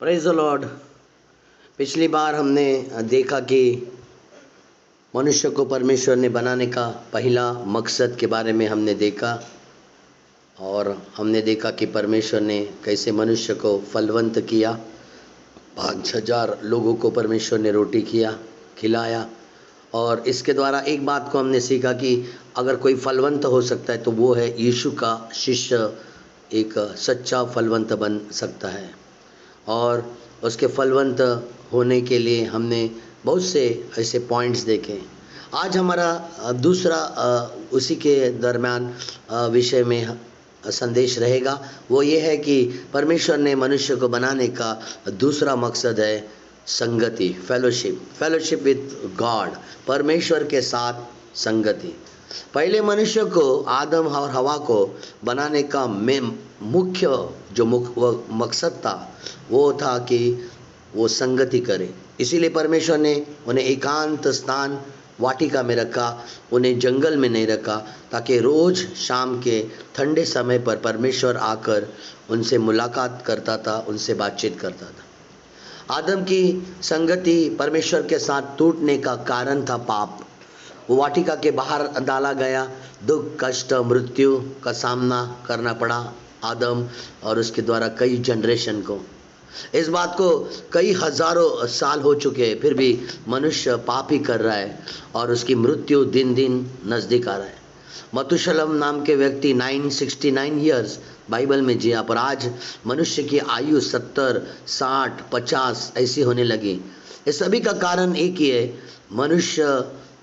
Praise the Lord. पिछली बार हमने देखा कि मनुष्य को परमेश्वर ने बनाने का पहला मकसद के बारे में हमने देखा और हमने देखा कि परमेश्वर ने कैसे मनुष्य को फलवंत किया। 5,000 लोगों को परमेश्वर ने रोटी खिलाया और इसके द्वारा एक बात को हमने सीखा कि अगर कोई फलवंत हो सकता है तो वो है यीशु का शिष्य एक सच्चा फलवंत बन सकता है। और उसके फलवंत होने के लिए हमने बहुत से ऐसे पॉइंट्स देखे। आज हमारा दूसरा उसी के दरमियान विषय में संदेश रहेगा। वो ये है कि परमेश्वर ने मनुष्य को बनाने का दूसरा मकसद है संगति, फेलोशिप विथ गॉड, परमेश्वर के साथ संगति। पहले मनुष्य को आदम और हवा को बनाने का मुख्य जो मकसद था वो था कि वो संगति करे। इसीलिए परमेश्वर ने उन्हें एकांत स्थान वाटिका में रखा, उन्हें जंगल में नहीं रखा, ताकि रोज शाम के ठंडे समय पर परमेश्वर आकर उनसे मुलाकात करता था, उनसे बातचीत करता था। आदम की संगति परमेश्वर के साथ टूटने का कारण था पाप। वो वाटिका के बाहर डाला गया, दुख, कष्ट, मृत्यु का सामना करना पड़ा आदम और उसके द्वारा कई जनरेशन को। इस बात को कई हजारों साल हो चुके हैं, फिर भी मनुष्य पाप ही कर रहा है और उसकी मृत्यु दिन दिन नजदीक आ रहा है। मतुशलम नाम के व्यक्ति 969 ईयर्स बाइबल में जिया, पर आज मनुष्य की आयु 70, 60, 50 ऐसी होने लगी। इस सभी का कारण एक ही है, मनुष्य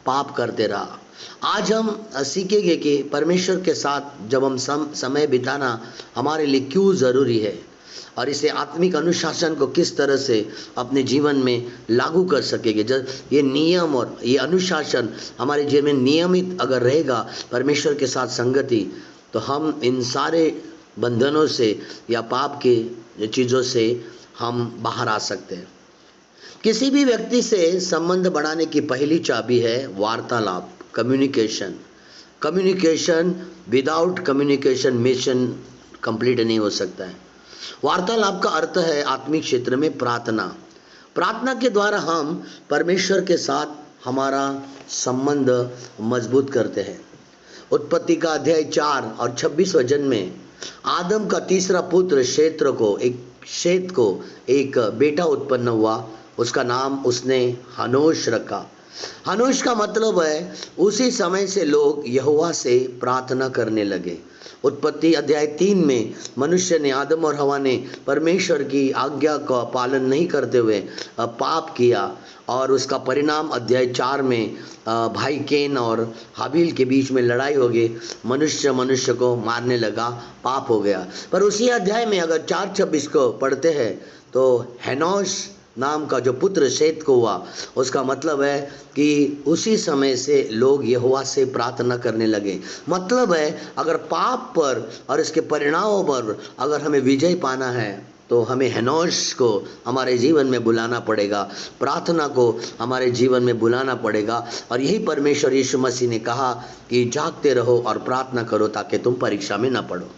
पाप करते रहा। आज हम सीखेंगे कि परमेश्वर के साथ जब हम समय बिताना हमारे लिए क्यों ज़रूरी है और इसे आत्मिक अनुशासन को किस तरह से अपने जीवन में लागू कर सकेंगे। जब ये नियम और ये अनुशासन हमारे जीवन में नियमित अगर रहेगा परमेश्वर के साथ संगति, तो हम इन सारे बंधनों से या पाप के चीज़ों से हम बाहर आ सकते हैं। किसी भी व्यक्ति से संबंध बढ़ाने की पहली चाबी है वार्तालाप, communication. Without communication mission complete नहीं हो सकता है। वार्तालाप का अर्थ है आत्मिक क्षेत्र में प्रार्थना के द्वारा हम परमेश्वर के साथ हमारा संबंध मजबूत करते हैं। उत्पत्ति का अध्याय 4 और 26 वचन में आदम का तीसरा पुत्र शेत को एक बेटा उत्पन्न हुआ। उसका नाम उसने हनोश रखा। हनोश का मतलब है उसी समय से लोग यहोवा से प्रार्थना करने लगे। उत्पत्ति अध्याय 3 में मनुष्य ने, आदम और हवा ने परमेश्वर की आज्ञा का पालन नहीं करते हुए पाप किया और उसका परिणाम अध्याय 4 में भाई केन और हाबिल के बीच में लड़ाई हो गई। मनुष्य को मारने लगा, पाप हो गया। पर उसी अध्याय में अगर 4:26 को पढ़ते हैं तो हेनोश नाम का जो पुत्र शेत को हुआ, उसका मतलब है कि उसी समय से लोग यहोवा से प्रार्थना करने लगे। मतलब है अगर पाप पर और इसके परिणामों पर अगर हमें विजय पाना है तो हमें हेनोश को हमारे जीवन में बुलाना पड़ेगा, प्रार्थना को हमारे जीवन में बुलाना पड़ेगा। और यही परमेश्वर यीशु मसीह ने कहा कि जागते रहो और प्रार्थना करो ताकि तुम परीक्षा में न पड़ो।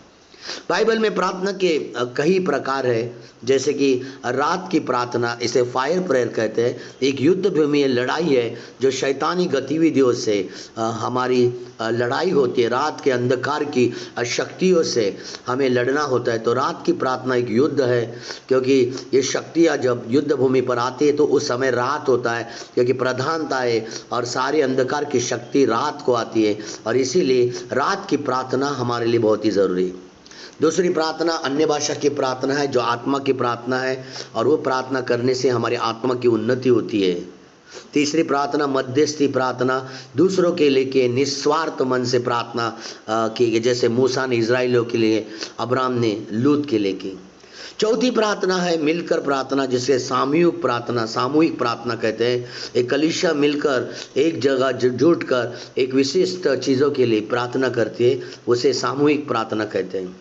बाइबल में प्रार्थना के कई प्रकार है, जैसे कि रात की प्रार्थना, इसे फायर प्रेयर कहते हैं। एक युद्ध भूमि लड़ाई है जो शैतानी गतिविधियों से हमारी लड़ाई होती है। रात के अंधकार की शक्तियों से हमें लड़ना होता है। तो रात की प्रार्थना एक युद्ध है, क्योंकि ये शक्तियाँ जब युद्ध भूमि पर आती है तो उस समय रात होता है, क्योंकि प्रधानता है और सारे अंधकार की शक्ति रात को आती है और इसीलिए रात की प्रार्थना हमारे लिए बहुत ही ज़रूरी है। दूसरी प्रार्थना अन्य भाषा की प्रार्थना है, जो आत्मा की प्रार्थना है और वो प्रार्थना करने से हमारी आत्मा की उन्नति होती है। तीसरी प्रार्थना मध्यस्थी प्रार्थना, दूसरों के लिए निस्वार्थ मन से प्रार्थना की, जैसे मूसा ने इजराइलियों के लिए, अब्राहम ने लूत के लिए की। चौथी प्रार्थना है मिलकर प्रार्थना, जिसे सामूहिक प्रार्थना कहते हैं। एक कलीसिया मिलकर एक जगह जुटकर एक विशिष्ट चीज़ों के लिए प्रार्थना करती है, उसे सामूहिक प्रार्थना कहते हैं।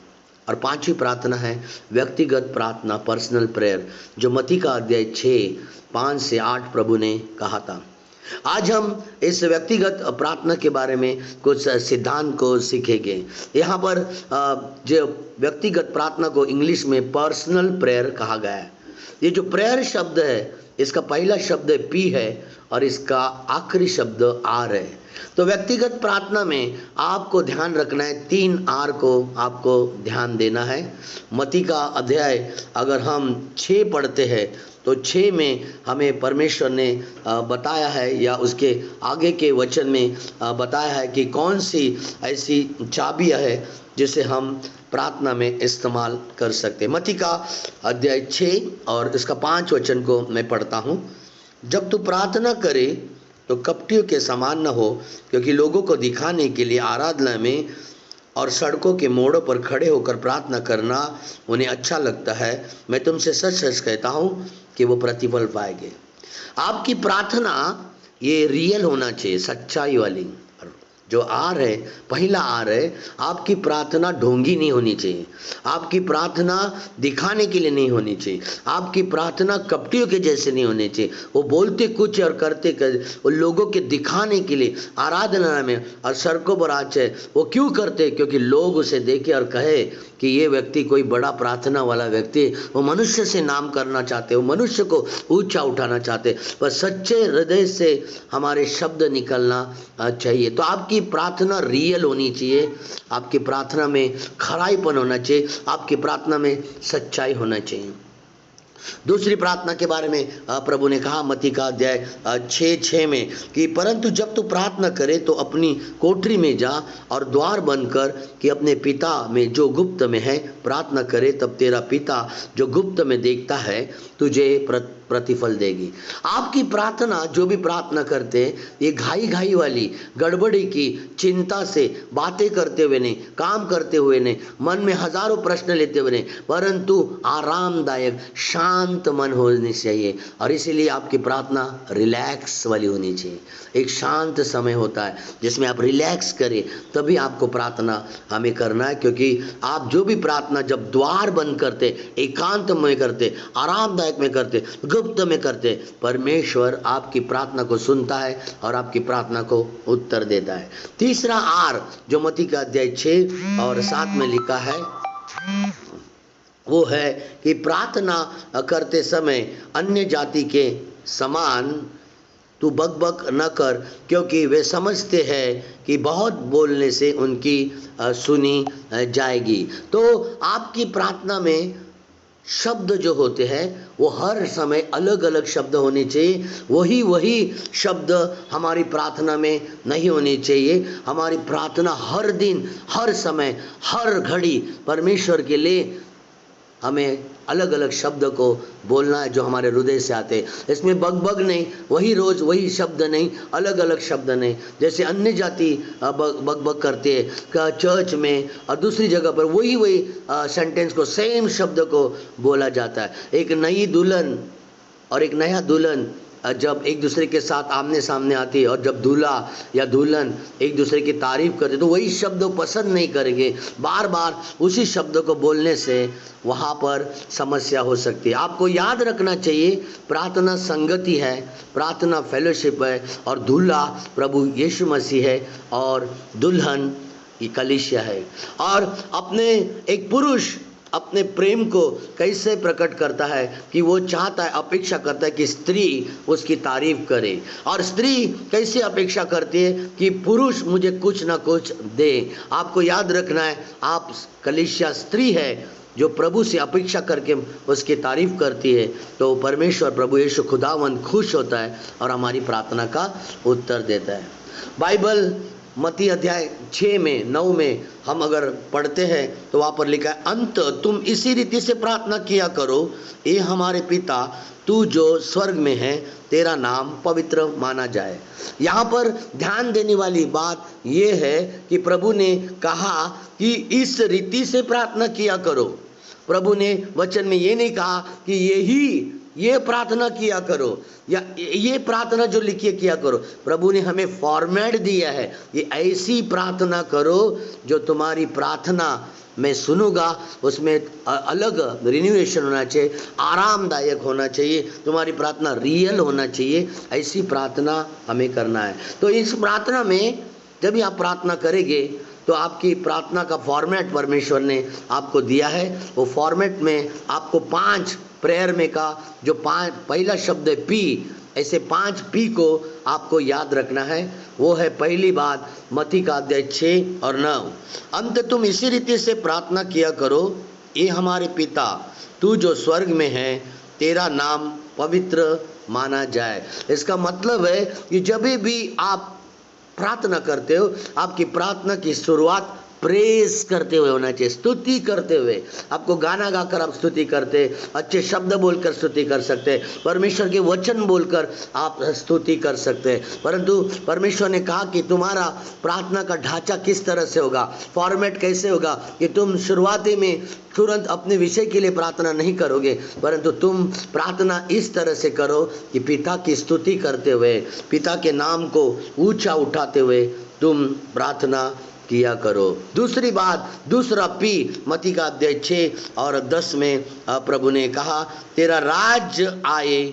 और पांचवी प्रार्थना है व्यक्तिगत प्रार्थना, पर्सनल प्रेयर, जो मत्ती का अध्याय 6:5-8 प्रभु ने कहा था। आज हम इस व्यक्तिगत प्रार्थना के बारे में कुछ सिद्धांत को सीखेंगे। यहाँ पर जो व्यक्तिगत प्रार्थना को इंग्लिश में पर्सनल प्रेयर कहा गया है। ये जो प्रेयर शब्द है, इसका पहला शब्द पी है और इसका आखिरी शब्द आर है। तो व्यक्तिगत प्रार्थना में आपको ध्यान रखना है, 3 आर को आपको ध्यान देना है। मत्ती का अध्याय अगर हम 6 पढ़ते हैं तो 6 में हमें परमेश्वर ने बताया है, या उसके आगे के वचन में बताया है कि कौन सी ऐसी चाबियाँ है जिसे हम प्रार्थना में इस्तेमाल कर सकते हैं। मत्ती का अध्याय 6 और इसका 5 वचन को मैं पढ़ता हूँ। जब तू प्रार्थना करे तो कपटियों के समान न हो, क्योंकि लोगों को दिखाने के लिए आराधना में और सड़कों के मोड़ों पर खड़े होकर प्रार्थना करना उन्हें अच्छा लगता है। मैं तुमसे सच सच कहता हूँ कि वो प्रतिफल पाएंगे। आपकी प्रार्थना ये रियल होना चाहिए, सच्चाई वाली। जो आर है, पहला आर है, आपकी प्रार्थना ढोंगी नहीं होनी चाहिए, आपकी प्रार्थना दिखाने के लिए नहीं होनी चाहिए, आपकी प्रार्थना कपटियों के जैसे नहीं होनी चाहिए। वो बोलते कुछ और करते वो लोगों के दिखाने के लिए आराधना में और सड़कों पर आज है। वो क्यों करते? क्योंकि लोग उसे देखे और कहे कि ये व्यक्ति कोई बड़ा प्रार्थना वाला व्यक्ति। वो मनुष्य से नाम करना चाहते, वो मनुष्य को ऊंचा उठाना चाहते, पर सच्चे हृदय से हमारे शब्द निकलना चाहिए। तो आपकी प्रार्थना रियल होनी चाहिए, आपकी प्रार्थना में खराईपन होना चाहिए, आपकी प्रार्थना में सच्चाई होना चाहिए। दूसरी प्रार्थना के बारे में प्रभु ने कहा मत्ती का अध्याय 6:6 में कि परंतु जब तू प्रार्थना करे तो अपनी कोठरी में जा और द्वार बंद कर कि अपने पिता में जो गुप्त में है प्रार्थना करे, तब तेरा पिता जो गुप्त में देखता है तुझे प्रतिफल देगी। आपकी प्रार्थना, जो भी प्रार्थना करते हैं, ये घाई घाई वाली, गड़बड़ी की, चिंता से बातें करते हुए नहीं, काम करते हुए नहीं, मन में हजारों प्रश्न लेते हुए नहीं, परंतु आरामदायक शांत मन होनी चाहिए। और इसीलिए आपकी प्रार्थना रिलैक्स वाली होनी चाहिए। एक शांत समय होता है जिसमें आप रिलैक्स करें, तभी आपको प्रार्थना हमें करना है। क्योंकि आप जो भी प्रार्थना जब द्वार बंद करते, एकांत में करते, आरामदायक में करते, गुप्त में करते, परमेश्वर आपकी प्रार्थना को सुनता है और आपकी प्रार्थना को उत्तर देता है। तीसरा आर जो मत्ती का अध्याय 6 और 7 में लिखा है वो है कि प्रार्थना करते समय अन्य जाति के समान तू बकबक न कर, क्योंकि वे समझते हैं कि बहुत बोलने से उनकी सुनी जाएगी। तो आपकी प्रार्थना में शब्द जो होते हैं वो हर समय अलग अलग शब्द होने चाहिए। वही शब्द हमारी प्रार्थना में नहीं होनी चाहिए। हमारी प्रार्थना हर दिन, हर समय, हर घड़ी परमेश्वर के लिए हमें अलग अलग शब्द को बोलना है जो हमारे हृदय से आते हैं। इसमें बग नहीं, वही रोज वही शब्द नहीं, अलग अलग शब्द नहीं। जैसे अन्य जाति बग करते हैं चर्च में और दूसरी जगह पर वही सेंटेंस को, सेम शब्द को बोला जाता है। एक नई दुल्हन और एक नया दुल्हन जब एक दूसरे के साथ आमने सामने आती है और जब दूल्हा या दुल्हन एक दूसरे की तारीफ करते तो वही शब्द पसंद नहीं करेंगे। बार बार उसी शब्द को बोलने से वहाँ पर समस्या हो सकती है। आपको याद रखना चाहिए प्रार्थना संगति है, प्रार्थना फेलोशिप है, और दूल्हा प्रभु यीशु मसीह है और दुल्हन ये कलीसिया है। और अपने एक पुरुष अपने प्रेम को कैसे प्रकट करता है कि वो चाहता है, अपेक्षा करता है कि स्त्री उसकी तारीफ करे, और स्त्री कैसे अपेक्षा करती है कि पुरुष मुझे कुछ ना कुछ दे। आपको याद रखना है आप कलीसिया स्त्री है जो प्रभु से अपेक्षा करके उसकी तारीफ करती है, तो परमेश्वर प्रभु यीशु खुदावंद खुश होता है और हमारी प्रार्थना का उत्तर देता है। बाइबल मत्ती अध्याय 6 में 9 में हम अगर पढ़ते हैं तो वहाँ पर लिखा है अंत तुम इसी रीति से प्रार्थना किया करो, ये हमारे पिता तू जो स्वर्ग में है तेरा नाम पवित्र माना जाए। यहाँ पर ध्यान देने वाली बात ये है कि प्रभु ने कहा कि इस रीति से प्रार्थना किया करो। प्रभु ने वचन में ये नहीं कहा कि ये प्रार्थना किया करो या ये प्रार्थना जो लिखिए किया करो। प्रभु ने हमें फॉर्मेट दिया है, ये ऐसी प्रार्थना करो जो तुम्हारी प्रार्थना मैं सुनूंगा, उसमें अलग रिन्यूएशन होना चाहिए, आरामदायक होना चाहिए, तुम्हारी प्रार्थना रियल होना चाहिए। ऐसी प्रार्थना हमें करना है। तो इस प्रार्थना में जब भी आप प्रार्थना करेंगे तो आपकी प्रार्थना का फॉर्मेट परमेश्वर ने आपको दिया है। वो फॉर्मेट में आपको 5 प्रेयर में का जो पहला शब्द है पी, ऐसे 5 पी को आपको याद रखना है। वो है पहली बात मत्ती का अध्याय 6 और 9, अंत तुम इसी रीति से प्रार्थना किया करो, ये हमारे पिता तू जो स्वर्ग में है, तेरा नाम पवित्र माना जाए। इसका मतलब है कि जब भी आप प्रार्थना करते हो, आपकी प्रार्थना की शुरुआत प्रेज करते हुए होना चाहिए, स्तुति करते हुए। आपको गाना गाकर आप स्तुति करते, अच्छे शब्द बोलकर स्तुति कर सकते, परमेश्वर के वचन बोलकर आप स्तुति कर सकते। परंतु परमेश्वर ने कहा कि तुम्हारा प्रार्थना का ढांचा किस तरह से होगा, फॉर्मेट कैसे होगा, कि तुम शुरुआती में तुरंत अपने विषय के लिए प्रार्थना नहीं करोगे, परंतु तुम प्रार्थना इस तरह से करो कि पिता की स्तुति करते हुए, पिता के नाम को ऊंचा उठाते हुए तुम प्रार्थना किया करो। दूसरी बात, दूसरा पी मत्ती का अध्याय 6 और 10 में प्रभु ने कहा, तेरा राज्य आए,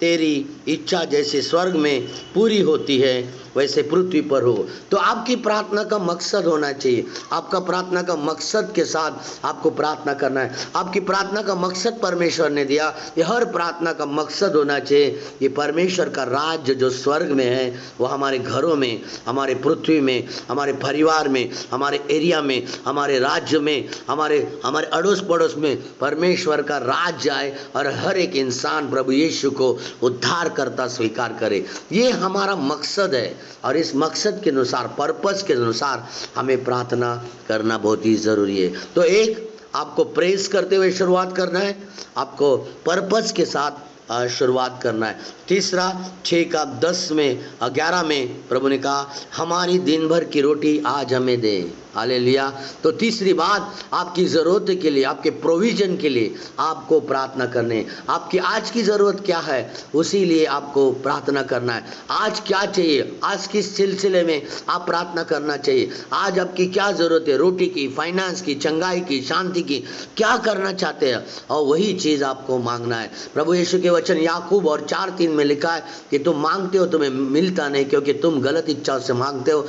तेरी इच्छा जैसे स्वर्ग में पूरी होती है वैसे पृथ्वी पर हो। तो आपकी प्रार्थना का मकसद होना चाहिए, आपका प्रार्थना का मकसद के साथ आपको प्रार्थना करना है। आपकी प्रार्थना का मकसद परमेश्वर ने दिया, ये हर प्रार्थना का मकसद होना चाहिए कि परमेश्वर का राज्य जो स्वर्ग में है वो हमारे घरों में, हमारे पृथ्वी में, हमारे परिवार में, हमारे एरिया में, हमारे राज्य में, हमारे अड़ोस पड़ोस में परमेश्वर का राज्य आए और हर एक इंसान प्रभु यीशु को उद्धार करता स्वीकार करे। ये हमारा मकसद है और इस मकसद के अनुसार, पर्पस के अनुसार हमें प्रार्थना करना बहुत ही जरूरी है। तो एक, आपको प्रेस करते हुए शुरुआत करना है, आपको पर्पस के साथ शुरुआत करना है। तीसरा 6 का 10 में 11 में प्रभु ने कहा, हमारी दिन भर की रोटी आज हमें दे। हालेलुया। तो तीसरी बात, आपकी ज़रूरत के लिए, आपके प्रोविजन के लिए आपको प्रार्थना करने, आपकी आज की ज़रूरत क्या है उसी लिए आपको प्रार्थना करना है। आज क्या चाहिए, आज किस सिलसिले में आप प्रार्थना करना चाहिए, आज आपकी क्या ज़रूरत है, रोटी की, फाइनेंस की, चंगाई की, शांति की, क्या करना चाहते हैं, और वही चीज़ आपको मांगना है। प्रभु यीशु के वचन याकूब और 4:3 में लिखा है कि तुम मांगते हो तुम्हें मिलता नहीं, क्योंकि तुम गलत इच्छाओं से मांगते हो,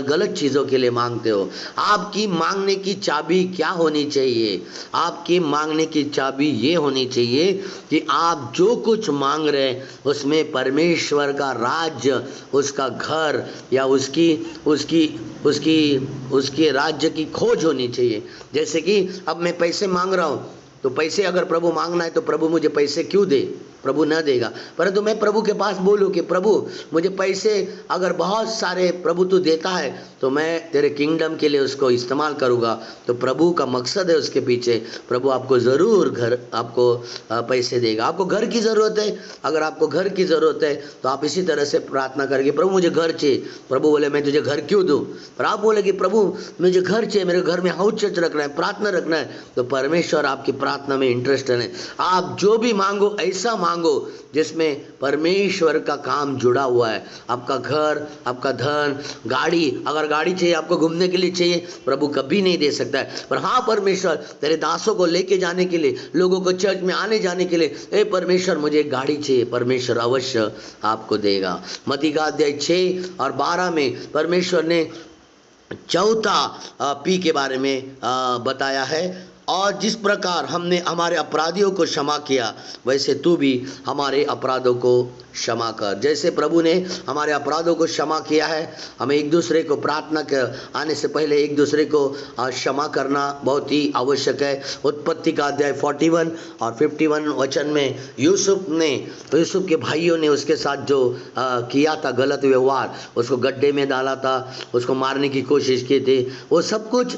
गलत चीज़ों के लिए मांगते हो। आपकी मांगने की चाबी क्या होनी चाहिए, आपकी मांगने की चाबी ये होनी चाहिए कि आप जो कुछ मांग रहे हैं उसमें परमेश्वर का राज्य, उसका घर या उसकी राज्य की खोज होनी चाहिए। जैसे कि अब मैं पैसे मांग रहा हूँ, तो पैसे अगर प्रभु मांगना है तो प्रभु मुझे पैसे क्यों दे, प्रभु न देगा। परंतु मैं प्रभु के पास बोलूं कि प्रभु मुझे पैसे अगर बहुत सारे प्रभु तू देता है तो मैं तेरे किंगडम के लिए उसको इस्तेमाल करूंगा, तो प्रभु का मकसद है उसके पीछे, प्रभु आपको ज़रूर आपको पैसे देगा। आपको घर की ज़रूरत है, अगर आपको घर की ज़रूरत है तो आप इसी तरह से प्रार्थना करेंगे, प्रभु मुझे घर चाहिए। प्रभु बोले मैं तुझे घर क्यों दूँ, पर आप बोले कि प्रभु मुझे घर चाहिए, मेरे घर में हाउस चर्च रखना है, प्रार्थना रखना है, तो परमेश्वर आपकी प्रार्थना में इंटरेस्टेड है। आप जो भी मांगो ऐसा मांगो जिसमें परमेश्वर का काम जुड़ा हुआ है। आपका घर, आपका धन, गाड़ी, अगर गाड़ी चाहिए, आपको घूमने के लिए चाहिए, प्रभु कभी नहीं दे सकता है। पर हाँ, परमेश्वर तेरे दासों को लेके जाने के लिए, लोगों को चर्च में आने जाने के लिए, ए परमेश्वर मुझे एक गाड़ी चाहिए, परमेश्वर अवश्य आपको देगा। मत्ती का अध्याय 6 और 12 में परमेश्वर ने चौथा पी के बारे में बताया है, और जिस प्रकार हमने हमारे अपराधियों को क्षमा किया वैसे तू भी हमारे अपराधों को क्षमा कर। जैसे प्रभु ने हमारे अपराधों को क्षमा किया है, हमें एक दूसरे को प्रार्थना के आने से पहले एक दूसरे को क्षमा करना बहुत ही आवश्यक है। उत्पत्ति का अध्याय 41 और 51 वचन में यूसुफ के भाइयों ने उसके साथ जो किया था गलत व्यवहार, उसको गड्ढे में डाला था, उसको मारने की कोशिश की थी, वो सब कुछ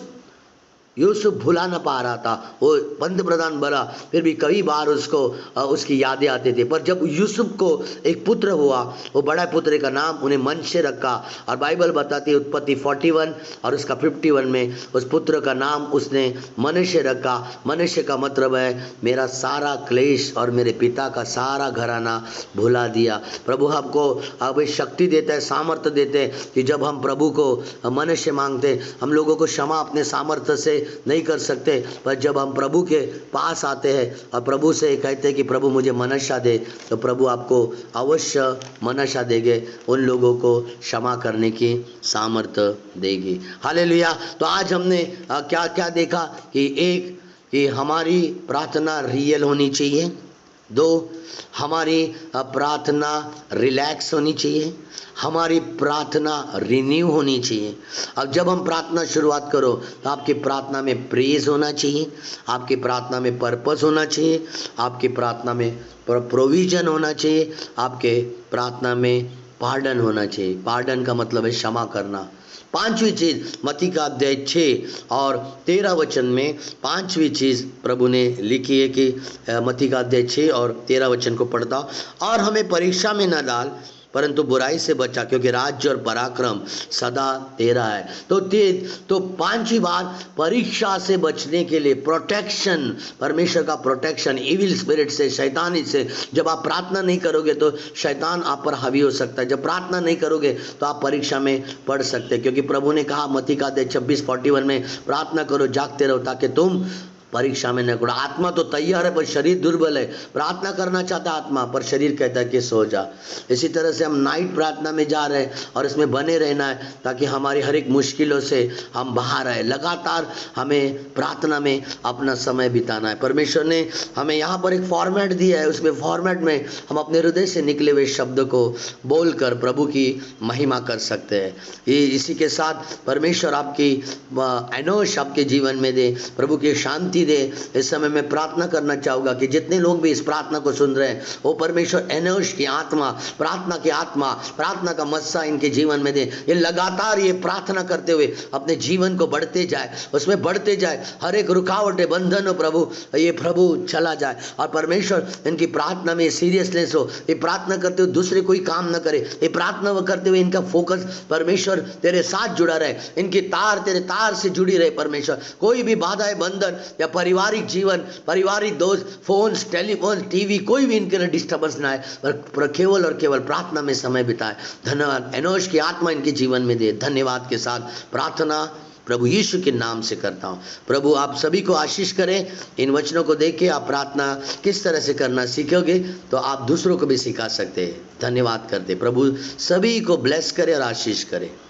यूसुफ भुला न पा रहा था। वो पंत प्रधान बना, फिर भी कई बार उसको उसकी यादें आती थी। पर जब यूसुफ को एक पुत्र हुआ, वो बड़ा पुत्र का नाम उन्हें मनश्शे रखा, और बाइबल बताती है उत्पत्ति 41 और उसका 51 में उस पुत्र का नाम उसने मनश्शे रखा। मनश्शे का मतलब है मेरा सारा क्लेश और मेरे पिता का सारा घराना भुला दिया। प्रभु आपको अब शक्ति देता है, सामर्थ्य देते हैं कि जब हम प्रभु को मनश्शे मांगते, हम लोगों को क्षमा अपने सामर्थ्य से नहीं कर सकते, पर जब हम प्रभु के पास आते हैं और प्रभु से कहते हैं कि प्रभु मुझे मनशा दे, तो प्रभु आपको अवश्य मनशा देंगे, उन लोगों को क्षमा करने की सामर्थ्य देगी। हालेलुया। तो आज हमने क्या क्या देखा कि एक कि हमारी प्रार्थना रियल होनी चाहिए। 2, हमारी प्रार्थना रिलैक्स होनी चाहिए। हमारी प्रार्थना रिन्यू होनी चाहिए। अब जब हम प्रार्थना शुरुआत करो तो आपकी प्रार्थना में प्रेज होना चाहिए, आपकी प्रार्थना में पर्पस होना चाहिए, आपकी प्रार्थना में प्रोविजन होना चाहिए, आपके प्रार्थना में पार्डन होना चाहिए। पार्डन का मतलब है क्षमा करना। पांचवी चीज मत्ती का अध्याय 6 और 13 वचन में पांचवी चीज प्रभु ने लिखी है कि मत्ती का अध्याय 6 और 13 वचन को पढ़ता हूं, और हमें परीक्षा में न डाल परंतु बुराई से बचा, क्योंकि राज्य और पराक्रम सदा तेरा है। तो पांचवी बात, परीक्षा से बचने के लिए प्रोटेक्शन, परमेश्वर का प्रोटेक्शन इविल स्पिरिट से, शैतानी से। जब आप प्रार्थना नहीं करोगे तो शैतान आप पर हावी हो सकता है। जब प्रार्थना नहीं करोगे तो आप परीक्षा में पढ़ सकते हैं, क्योंकि प्रभु ने कहा मत्ती का अध्याय 26:41 में, प्रार्थना करो, जागते रहो, ताकि तुम परीक्षा में न पड़ो। आत्मा तो तैयार है पर शरीर दुर्बल है। प्रार्थना करना चाहता आत्मा, पर शरीर कहता है कि सो जा। इसी तरह से हम नाइट प्रार्थना में जा रहे हैं और इसमें बने रहना है, ताकि हमारी हर एक मुश्किलों से हम बाहर आए। लगातार हमें प्रार्थना में अपना समय बिताना है। परमेश्वर ने हमें यहाँ पर एक फॉर्मेट दिया है, उसमें फॉर्मेट में हम अपने हृदय से निकले हुए शब्द को बोलकर प्रभु की महिमा कर सकते हैं। ये इसी के साथ परमेश्वर आपकी एनोश आपके जीवन में दे, प्रभु की शांति दे। इस समय मैं प्रार्थना करना चाहूंगा कि जितने लोग भी इस प्रार्थना को सुन रहे हैं, वो परमेश्वर एनोश की आत्मा, प्रार्थना की आत्मा, प्रार्थना का मस्सा इनके जीवन में दे। ये लगातार ये प्रार्थना करते हुए अपने जीवन को बढ़ते जाए, उसमें बढ़ते जाए। हर एक रुकावट बंधन हो प्रभु, ये प्रभु चला जाए, और परमेश्वर इनकी प्रार्थना में सीरियसनेस हो। ये प्रार्थना करते हुए दूसरे कोई काम न करे, ये प्रार्थना करते हुए इनका फोकस परमेश्वर तेरे साथ जुड़ा रहे, इनकी तार तेरे तार से जुड़ी रहे। परमेश्वर कोई भी बाधा बंधन या पारिवारिक जीवन, पारिवारिक दोस्त, फोन, टेलीफोन, टीवी, कोई भी इनके लिए डिस्टर्बेंस ना आए, पर केवल और केवल प्रार्थना में समय बिताए। धन्यवाद, एनोश की आत्मा इनके जीवन में दे। धन्यवाद के साथ प्रार्थना प्रभु यीशु के नाम से करता हूँ। प्रभु आप सभी को आशीष करें। इन वचनों को देख के आप प्रार्थना किस तरह से करना सीखोगे तो आप दूसरों को भी सिखा सकते हैं। धन्यवाद करते, प्रभु सभी को ब्लेस करे और आशीष करे।